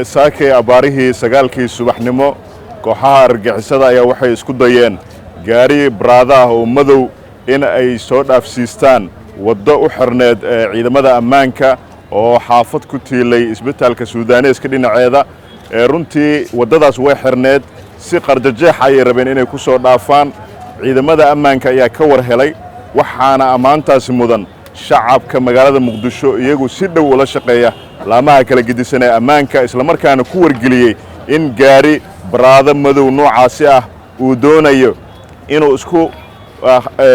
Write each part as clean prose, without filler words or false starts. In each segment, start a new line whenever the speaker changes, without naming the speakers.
saakay abaarihii sagaalkii subaxnimo kooxaha argagixisada ayaa waxay isku dayeen gaari baraada ah oo madow in ay soo dhaafsiistaan waddo u xirneed ciidamada ammaanka oo xaafad ku tiilay isbitaalka Suudaaneeska dhinaceeda runtii waddadaas way xirneed si qarjajeex ay rabeen inay ku soo dhaafaan ciidamada ammaanka ayaa ka war helay waxaana amaantaasi mudan shacabka magaalada Muqdisho iyagu si dhow ula shaqeeya laamaha kala gedisan ee ammaanka isla markaana ku wargeliyay in gaari baraada madow noocaasi ah uu doonayo inuu isku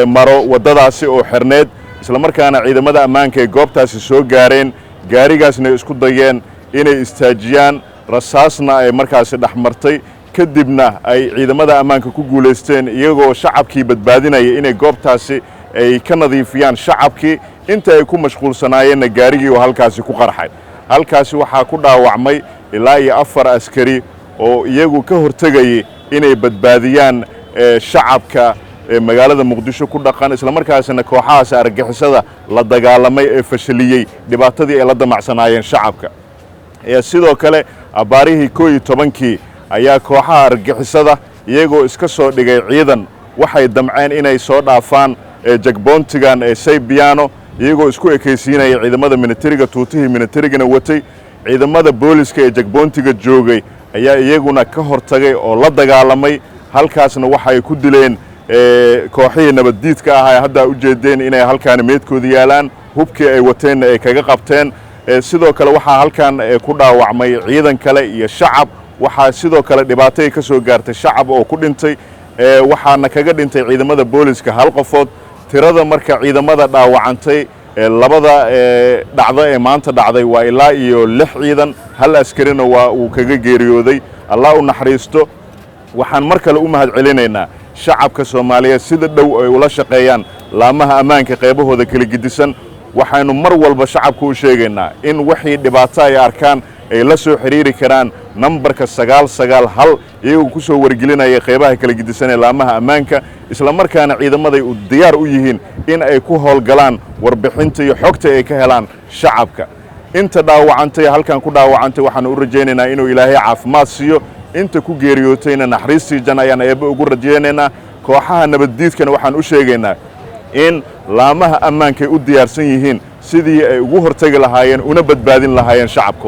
maro waddadaasi oo xirneed isla markaana ciidamada ammaanka ee goobtaasi soo gaareen gaarigaasna isku dayeen inay istaajiyaan rasaasna ay markaasi dhaxmartay kadibna ay ciidamada ammaanka ku guuleysteen iyagoo shacabkii badbaadinaya inay goobtaasi ay ka nadiifiyaan shacabkii inta ay ku mashquulsanaayeen gaarigii oo halkaasi ku qarxay halkaasi waxaa ku dhaawacmay ilaa 4 askari oo iyagu ka hortagay inay badbaadiyaan shacabka magaalada Muqdisho ku dhaqan isla markaasna kooxahaas argagixisada la dagaalamay ee fashiliyay dhibaatadii ay la damacsanaayeen shacabka sidoo kale abaarihii 11kii ayaa kooxaha argagixisada iyagoo iska soo dhigay ciidan waxay damceen inay soo dhaafaan jagboontigan Saybiano iyagoo isku ekaysiinaya ciidamada militariga tuutihii militarigana watay ciidamada booliska ee jagboontiga joogay ayaa iyaguna ka hortagay oo la dagaalamay halkaasna waxay ku dileen kooxihii nabaddiidka ah ay hadda u jeedeen inay halkaan meedkooda yaalaan hubkii ay wateen ay kaga qabteen sidoo kale waxaa halkaan ku dhaawacmay ciidan kale iyo shacab waxaa sidoo kale dhibaato ka soo gaartay shacab oo ku dhintay waxaana kaga dhintay ciidamada booliska hal qofood tirada marka ciidamada dhaawacantay labada dhacdo ee maanta dhacday waa ilaa iyo 6 ciidan hal askarina waa uu kaga geeriyooday Allah u naxariisto waxaan mar kale u mahad celinaynaa shacabka Soomaaliyeed sida dhow ay ula shaqeeyaan laamaha ammaanka qaybahooda kala gidisan waxaanu mar walba shacabku u sheegaynaa in wixii dhibaato ay arkaan ay la soo xiriiri karaan nambarka 991 iyagoo ku soo wargelinaya qaybaha kala gidisan ee laamaha ammaanka isla markaana ciidamaday u diyaar u yihiin in ay ku howlgalaan warbixinta iyo xogta ay ka helaan shacabka inta dhaawacantay halkan ku dhaawacantay waxaan u rajaynaynaa inuu Ilaahay caafimaad siiyo inta ku geeriyootayna naxariistii janna ayaan eebba ugu rajaynaynaa kooxaha nabaddiidkana waxaan u sheegaynaa in laamaha ammaanka ay u diyaarsan yihiin sidii ay ugu hortagi lahaayeen una badbaadin lahaayeen shacabka